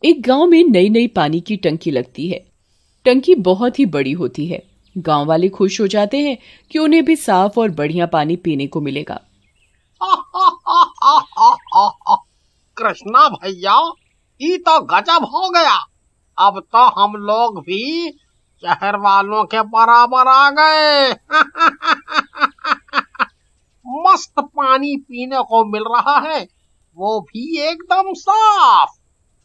एक गांव में नई नई पानी की टंकी लगती है। टंकी बहुत ही बड़ी होती है। गांव वाले खुश हो जाते हैं कि उन्हें भी साफ और बढ़िया पानी पीने को मिलेगा। कृष्णा भैया, ये तो गजब हो गया। अब तो हम लोग भी शहर वालों के बराबर आ गए। मस्त पानी पीने को मिल रहा है, वो भी एकदम साफ।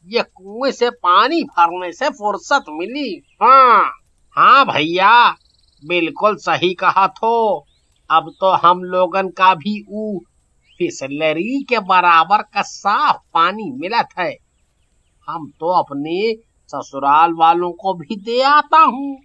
ये कुएं से पानी भरने से फुर्सत मिली। हाँ हाँ भैया, बिल्कुल सही कहा। तो अब तो हम लोगन का भी फिसलरी के बराबर का साफ पानी मिलत है। हम तो अपने ससुराल वालों को भी दे आता हूँ।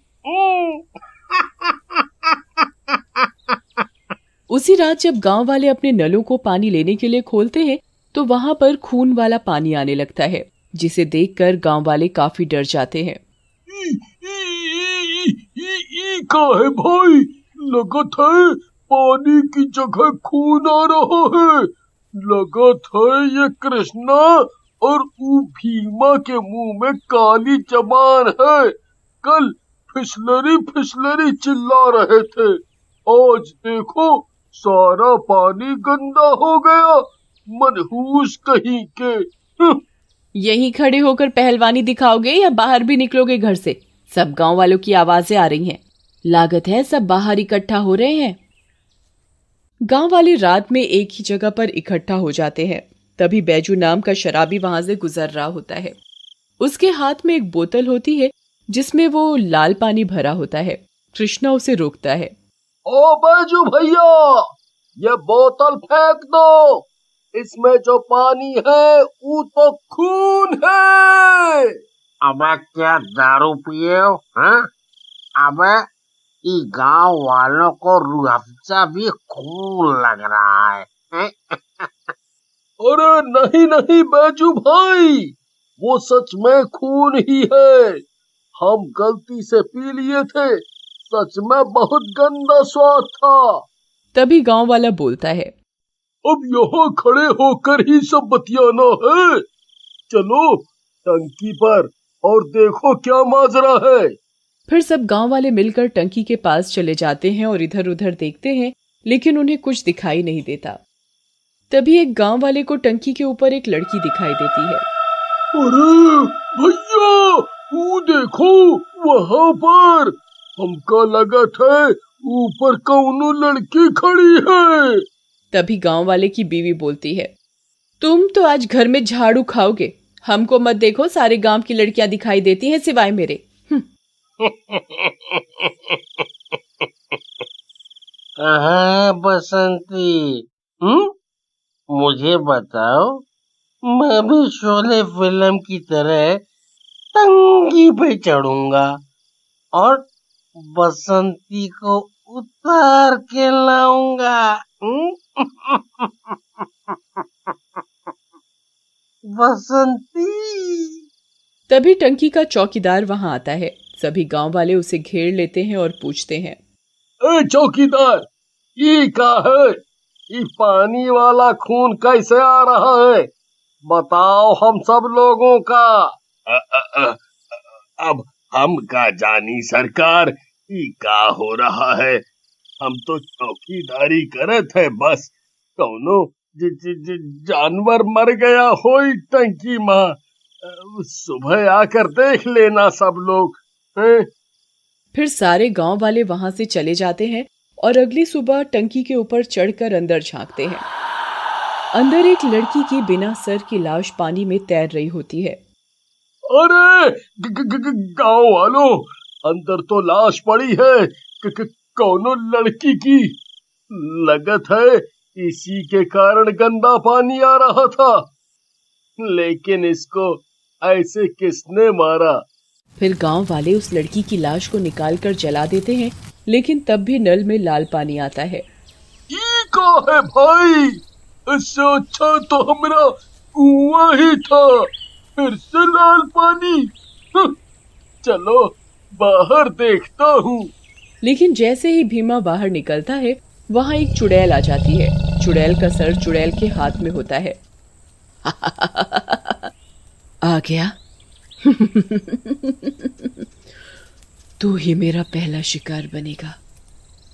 उसी रात जब गांव वाले अपने नलों को पानी लेने के लिए खोलते हैं तो वहां पर खून वाला पानी आने लगता है, जिसे देखकर गांव वाले काफी डर जाते हैं। का है भाई, लगत है पानी की जगह खून आ रहा है। लगत है ये कृष्णा और भीमा के मुंह में काली जबान है। कल फिसलरी फिसलरी चिल्ला रहे थे, आज देखो सारा पानी गंदा हो गया। मनहूस कहीं के। यहीं खड़े होकर पहलवानी दिखाओगे या बाहर भी निकलोगे घर से? सब गांव वालों की आवाजें आ रही हैं। लागत है सब बाहर इकट्ठा हो रहे हैं। गांव वाले रात में एक ही जगह पर इकट्ठा हो जाते हैं। तभी बैजू नाम का शराबी वहां से गुजर रहा होता है। उसके हाथ में एक बोतल होती है जिसमें वो लाल पानी भरा होता है। कृष्णा उसे रोकता है। ओ बैजू भैया, ये बोतल फेंक दो। इसमें जो पानी है वो तो खून है। अबे क्या दारू पिए हो? हाँ? अबे ये गांव वालों को रूह अफ़ज़ा भी खून लग रहा है। अरे नहीं नहीं बैजू भाई, वो सच में खून ही है। हम गलती से पी लिए थे, सच में बहुत गंदा स्वाद था। तभी गांव वाला बोलता है, अब यहाँ खड़े होकर ही सब बतियाना है। चलो टंकी पर और देखो क्या माजरा है। फिर सब गांव वाले मिलकर टंकी के पास चले जाते हैं और इधर उधर देखते हैं, लेकिन उन्हें कुछ दिखाई नहीं देता। तभी एक गांव वाले को टंकी के ऊपर एक लड़की दिखाई देती है। अरे भैया, वो देखो वहाँ पर हमका लगत है ऊपर कौनो लड़की खड़ी है। तभी गांव वाले की बीवी बोलती है, तुम तो आज घर में झाड़ू खाओगे, हमको मत देखो, सारे गांव की लड़कियां दिखाई देती हैं सिवाय मेरे। कहाँ बसंती? मुझे बताओ, मैं भी शोले फिल्म की तरह टंकी पे चढ़ूंगा और बसंती को उतार के लाऊंगा। बसंती। तभी टंकी का चौकीदार वहां आता है। सभी गांव वाले उसे घेर लेते हैं और पूछते हैं, ए चौकीदार, ये क्या है? ये पानी वाला खून कैसे आ रहा है? बताओ हम सब लोगों का। अब हम का जानी सरकार, ये क्या हो रहा है? हम तो चौकीदारी करत है बस। कौनो जानवर मर गया हो टंकी में, सुबह आकर देख लेना सब लोग। फिर सारे गांव वाले वहां से चले जाते हैं और अगली सुबह टंकी के ऊपर चढ़कर अंदर झांकते हैं। अंदर एक लड़की की बिना सर की लाश पानी में तैर रही होती है। अरे गांव वालों, अंदर तो लाश पड़ी है कौनो लड़की की। लगत है इसी के कारण गंदा पानी आ रहा था। लेकिन इसको ऐसे किसने मारा? फिर गांव वाले उस लड़की की लाश को निकालकर जला देते हैं, लेकिन तब भी नल में लाल पानी आता है। ये क्या है भाई? इससे अच्छा तो हमारा कुआं ही था, फिर से लाल पानी। चलो बाहर देखता हूँ। लेकिन जैसे ही भीमा बाहर निकलता है, वहां एक चुड़ैल आ जाती है। चुड़ैल का सर चुड़ैल के हाथ में होता है। आ गया, तू ही मेरा पहला शिकार बनेगा,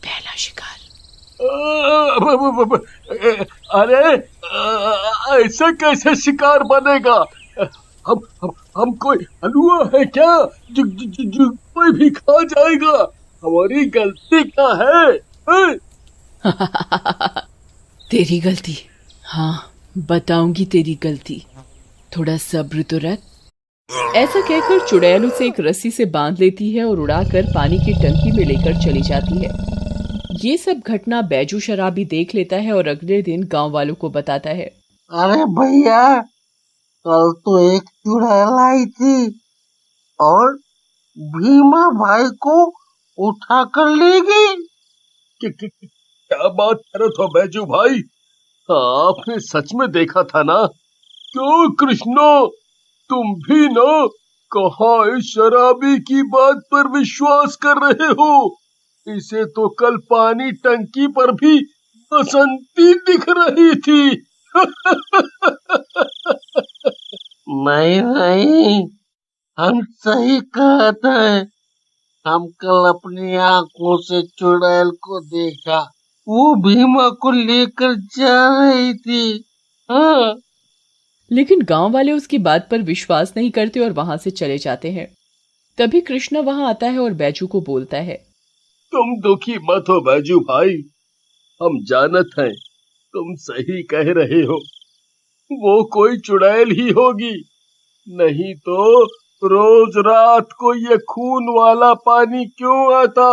पहला शिकार। अरे ऐसे कैसे शिकार बनेगा? हम कोई हलवा है क्या जो कोई भी खा जाएगा? हमारी गलती क्या है? तेरी गलती? हाँ, बताऊंगी तेरी गलती, थोड़ा सब्र तो रख। ऐसा कहकर चुड़ैल उसे एक रस्सी से बांध लेती है और उड़ाकर पानी की टंकी में लेकर चली जाती है। ये सब घटना बैजू शराबी देख लेता है और अगले दिन गांव वालों को बताता है। अरे भैया, कल तो एक चुड़ैल आई थी और भीमा भाई को उठा कर ले गई। क्या बात कर रहे हो बैजू भाई? आपने सच में देखा था ना? क्यों कृष्णा, तुम भी ना कहा इस शराबी की बात पर विश्वास कर रहे हो? इसे तो कल पानी टंकी पर भी बसंती दिख रही थी। नहीं, हम सही कहते हैं। हम कल अपनी आंखों से चुड़ैल को देखा, वो भीमा को लेकर जा रही थी। हाँ। लेकिन गांव वाले उसकी बात पर विश्वास नहीं करते और वहां से चले जाते हैं। तभी कृष्णा वहां आता है और बैजू को बोलता है। तुम दुखी मत हो बैजू भाई, हम जानत हैं तुम सही कह रहे हो। वो कोई चुड़ैल ही होगी, नहीं तो रोज रात को ये खून वाला पानी क्यों आता?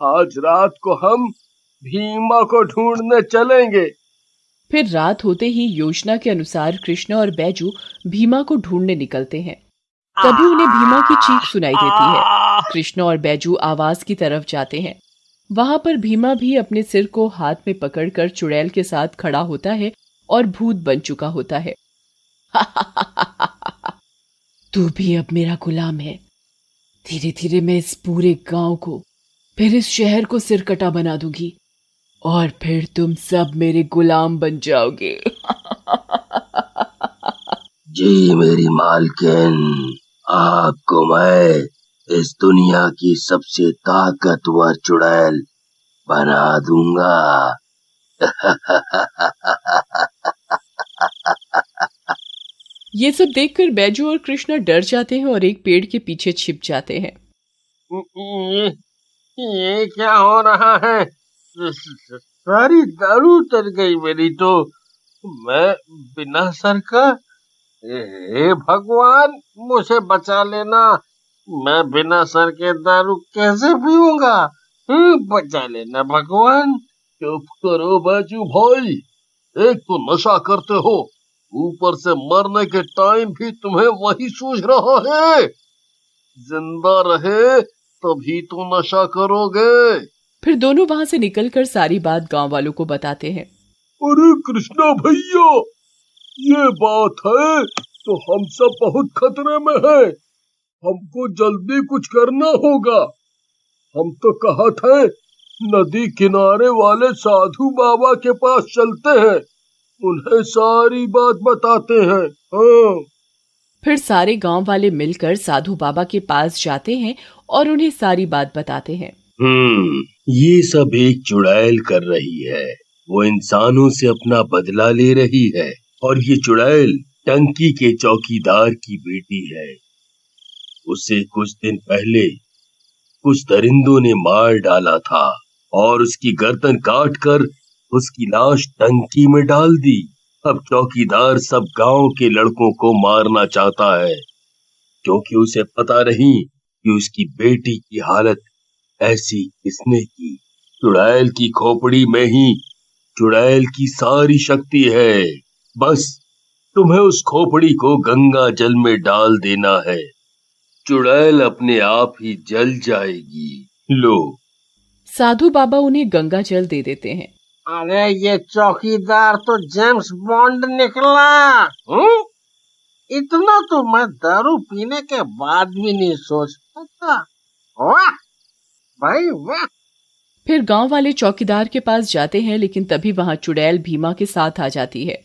आज रात को हम भीमा को ढूंढने चलेंगे। फिर रात होते ही योजना के अनुसार कृष्णा और बैजू भीमा को ढूंढने निकलते हैं। तभी उन्हें भीमा की चीख सुनाई देती है। कृष्णा और बैजू आवाज की तरफ जाते हैं। वहां पर भीमा भी अपने सिर को हाथ में पकड़कर चुड़ैल के साथ खड़ा होता है और भूत बन चुका होता है। तू भी अब मेरा गुलाम है। धीरे धीरे मैं इस पूरे गांव को, फिर इस शहर को सिरकटा बना दूंगी और फिर तुम सब मेरे गुलाम बन जाओगे। जी मेरी मालकिन, आपको मैं इस दुनिया की सबसे ताकतवर चुड़ैल बना दूंगा। ये सब देखकर बैजू और कृष्णा डर जाते हैं और एक पेड़ के पीछे छिप जाते हैं। ये क्या हो रहा है? सारी दारू उतर गई मेरी तो। मैं बिना सर का, हे भगवान मुझे बचा लेना। मैं बिना सर के दारू कैसे पीऊंगा? बचा लेना भगवान। चुप करो बैजू भाई, एक तो नशा करते हो, ऊपर से मरने के टाइम भी तुम्हें वही सूझ रहा है। जिंदा रहे तभी तो नशा करोगे। फिर दोनों वहां से निकलकर सारी बात गांव वालों को बताते हैं। अरे कृष्णा भैया, ये बात है तो हम सब बहुत खतरे में हैं। हमको जल्दी कुछ करना होगा। हम तो कहा था नदी किनारे वाले साधु बाबा के पास चलते हैं, उन्हें सारी बात बताते हैं। हाँ। फिर सारे गांव वाले मिलकर साधु बाबा के पास जाते हैं और उन्हें सारी बात बताते हैं। ये सब एक चुड़ैल कर रही है। वो इंसानों से अपना बदला ले रही है और ये चुड़ैल टंकी के चौकीदार की बेटी है। उसे कुछ दिन पहले कुछ दरिंदों ने मार डाला था और उसकी गर्दन काटकर उसकी लाश टंकी में डाल दी। अब चौकीदार सब गांव के लड़कों को मारना चाहता है, क्योंकि उसे पता नहीं कि उसकी बेटी की हालत ऐसी किसने की। चुड़ैल की खोपड़ी में ही चुड़ैल की सारी शक्ति है। बस तुम्हें उस खोपड़ी को गंगा जल में डाल देना है, चुड़ैल अपने आप ही जल जाएगी। लो। साधु बाबा उन्हें गंगा जल दे देते हैं। अरे ये चौकीदार तो जेम्स बॉन्ड निकला। इतना तो मैं दारू पीने के बाद भी नहीं सोच सकता। वाह भाई वाह। फिर गांव वाले चौकीदार के पास जाते हैं, लेकिन तभी वहां चुड़ैल भीमा के साथ आ जाती है।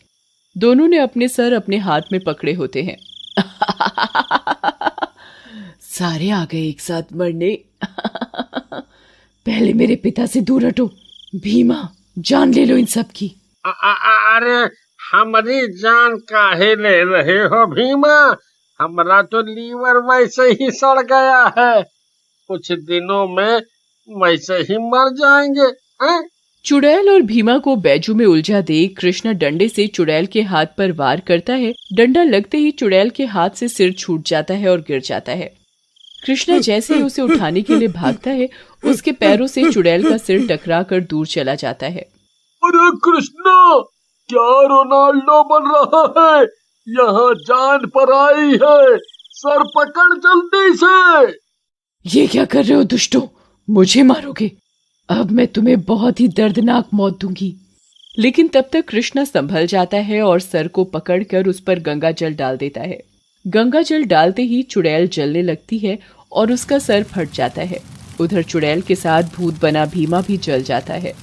दोनों ने अपने सर अपने हाथ में पकड़े होते हैं। सारे आ गए एक साथ मरने। पहले मेरे पिता से दूर हटो। भीमा, जान ले लो इन सब की। अरे हमारी जान काहे ले रहे हो भीमा? हमारा तो लीवर वैसे ही सड़ गया है, कुछ दिनों में वैसे ही मर जाएंगे। चुड़ैल और भीमा को बैजू में उलझा देख कृष्णा डंडे से चुड़ैल के हाथ पर वार करता है। डंडा लगते ही चुड़ैल के हाथ से सिर छूट जाता है और गिर जाता है। कृष्णा जैसे ही उसे उठाने के लिए भागता है, उसके पैरों से चुड़ैल का सिर टकरा कर दूर चला जाता है। अरे कृष्णा, क्या रोनाल्डो बन रहा है? यहाँ जान पर आई है, सर पकड़ जल्दी से। ये क्या कर रहे हो दुष्टों? मुझे मारोगे? अब मैं तुम्हें बहुत ही दर्दनाक मौत दूंगी। लेकिन तब तक कृष्णा संभल जाता है और सर को पकड़कर उस पर गंगा जल डाल देता है। गंगा जल डालते ही चुड़ैल जलने लगती है और उसका सर फट जाता है। उधर चुड़ैल के साथ भूत बना भीमा भी जल जाता है।